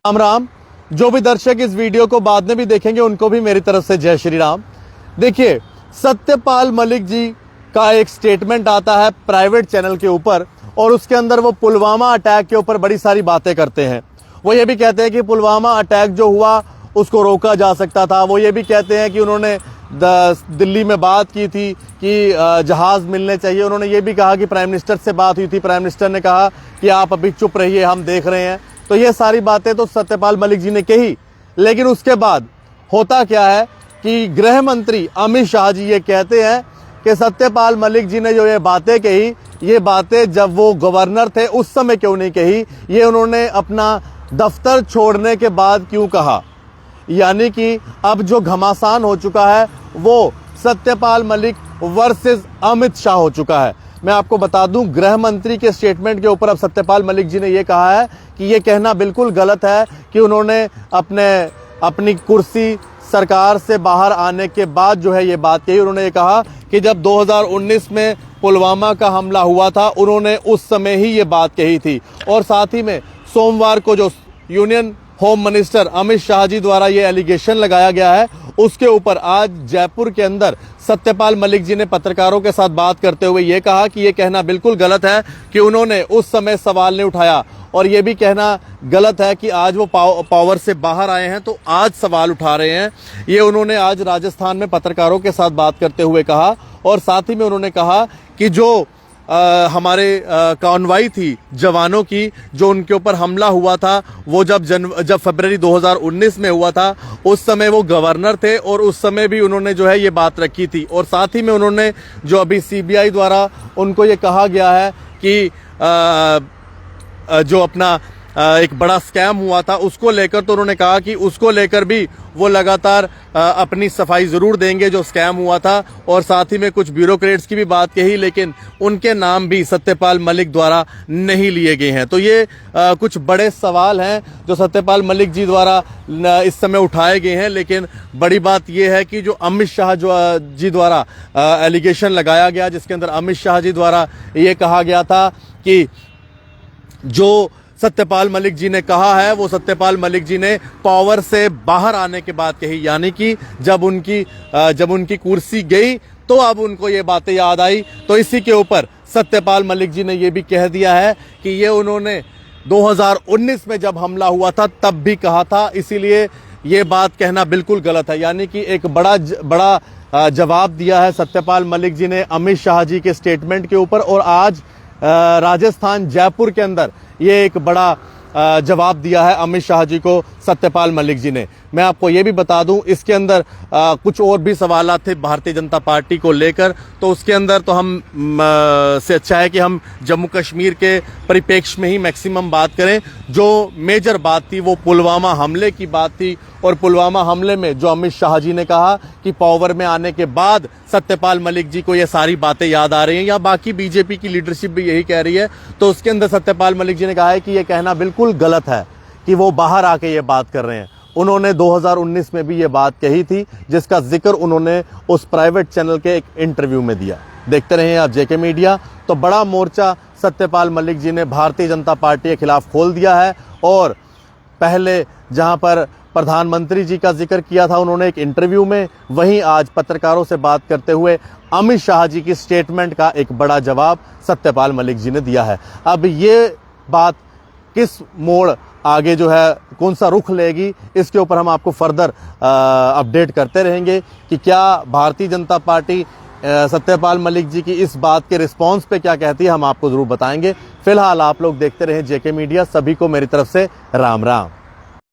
राम राम। जो भी दर्शक इस वीडियो को बाद में भी देखेंगे उनको भी मेरी तरफ से जय श्री राम। देखिए, सत्यपाल मलिक जी का एक स्टेटमेंट आता है प्राइवेट चैनल के ऊपर और उसके अंदर वो पुलवामा अटैक के ऊपर बड़ी सारी बातें करते हैं। वो ये भी कहते हैं कि पुलवामा अटैक जो हुआ उसको रोका जा सकता था। वो ये भी कहते हैं कि उन्होंने दिल्ली में बात की थी कि जहाज़ मिलने चाहिए। उन्होंने ये भी कहा कि प्राइम मिनिस्टर से बात हुई थी, प्राइम मिनिस्टर ने कहा कि आप अभी चुप रहिए, हम देख रहे हैं। तो ये सारी बातें तो सत्यपाल मलिक जी ने कही, लेकिन उसके बाद होता क्या है कि गृह मंत्री अमित शाह जी ये कहते हैं कि सत्यपाल मलिक जी ने जो ये बातें कही, ये बातें जब वो गवर्नर थे उस समय क्यों नहीं कही, ये उन्होंने अपना दफ्तर छोड़ने के बाद क्यों कहा। यानी कि अब जो घमासान हो चुका है वो सत्यपाल मलिक वर्सेस अमित शाह हो चुका है। मैं आपको बता दूं, गृह मंत्री के स्टेटमेंट के ऊपर अब सत्यपाल मलिक जी ने यह कहा है कि यह कहना बिल्कुल गलत है कि उन्होंने अपनी कुर्सी सरकार से बाहर आने के बाद जो है ये बात कही। उन्होंने ये कहा कि जब 2019 में पुलवामा का हमला हुआ था उन्होंने उस समय ही ये बात कही थी। और साथ ही में सोमवार को जो union home minister Amit Shah ji द्वारा ये एलिगेशन लगाया गया है उसके ऊपर आज जयपुर के अंदर सत्यपाल मलिक जी ने पत्रकारों के साथ बात करते हुए ये कहा कि ये कहना बिल्कुल गलत है कि उन्होंने उस समय सवाल नहीं उठाया, और ये भी कहना गलत है कि आज वो पावर से बाहर आए हैं तो आज सवाल उठा रहे हैं। ये उन्होंने आज राजस्थान में पत्रकारों के साथ बात करते हुए कहा। और साथ ही में उन्होंने कहा कि जो हमारे कॉन्वाई थी जवानों की, जो उनके ऊपर हमला हुआ था, वो जब फरवरी 2019 में हुआ था उस समय वो गवर्नर थे और उस समय भी उन्होंने जो है ये बात रखी थी। और साथ ही में उन्होंने जो अभी सीबीआई द्वारा उनको ये कहा गया है कि जो अपना एक बड़ा स्कैम हुआ था उसको लेकर, तो उन्होंने कहा कि उसको लेकर भी वो लगातार अपनी सफाई जरूर देंगे जो स्कैम हुआ था। और साथ ही में कुछ ब्यूरोक्रेट्स की भी बात कही, लेकिन उनके नाम भी सत्यपाल मलिक द्वारा नहीं लिए गए हैं। तो ये कुछ बड़े सवाल हैं जो सत्यपाल मलिक जी द्वारा इस समय उठाए गए हैं। लेकिन बड़ी बात यह है कि जो अमित शाह जी द्वारा एलिगेशन लगाया गया, जिसके अंदर अमित शाह जी द्वारा ये कहा गया था कि जो सत्यपाल मलिक जी ने कहा है वो सत्यपाल मलिक जी ने पावर से बाहर आने के बाद कही। यानी कि जब उनकी कुर्सी गई तो अब उनको ये बातें याद आई। तो इसी के ऊपर सत्यपाल मलिक जी ने ये भी कह दिया है कि ये उन्होंने 2019 में जब हमला हुआ था तब भी कहा था, इसीलिए ये बात कहना बिल्कुल गलत है। यानी कि एक बड़ा जवाब दिया है सत्यपाल मलिक जी ने अमित शाह जी के स्टेटमेंट के ऊपर। और आज राजस्थान जयपुर के अंदर ये एक बड़ा जवाब दिया है अमित शाह जी को सत्यपाल मलिक जी ने। मैं आपको ये भी बता दूं, इसके अंदर कुछ और भी सवालात थे भारतीय जनता पार्टी को लेकर, तो उसके अंदर तो हम से अच्छा है कि हम जम्मू कश्मीर के परिप्रेक्ष्य में ही मैक्सिमम बात करें। जो मेजर बात थी वो पुलवामा हमले की बात थी, और पुलवामा हमले में जो अमित शाह जी ने कहा कि पावर में आने के बाद सत्यपाल मलिक जी को ये सारी बातें याद आ रही हैं, या बाकी बीजेपी की लीडरशिप भी यही कह रही है। तो उसके अंदर सत्यपाल मलिक जी ने कहा है कि ये कहना बिल्कुल गलत है कि वो बाहर आके ये बात कर रहे हैं। उन्होंने 2019 में भी ये बात कही थी, जिसका जिक्र उन्होंने उस प्राइवेट चैनल के एक इंटरव्यू में दिया। देखते रहे आप जेके मीडिया। तो बड़ा मोर्चा सत्यपाल मलिक जी ने भारतीय जनता पार्टी के खिलाफ खोल दिया है। और पहले जहां पर प्रधानमंत्री जी का जिक्र किया था उन्होंने एक इंटरव्यू में, वहीं आज पत्रकारों से बात करते हुए अमित शाह जी की स्टेटमेंट का एक बड़ा जवाब सत्यपाल मलिक जी ने दिया है। अब ये बात किस मोड़ आगे जो है कौन सा रुख लेगी, इसके ऊपर हम आपको फर्दर अपडेट करते रहेंगे कि क्या भारतीय जनता पार्टी सत्यपाल मलिक जी की इस बात के रिस्पांस पे क्या कहती है, हम आपको जरूर बताएंगे। फिलहाल आप लोग देखते रहें जेके मीडिया। सभी को मेरी तरफ से राम राम।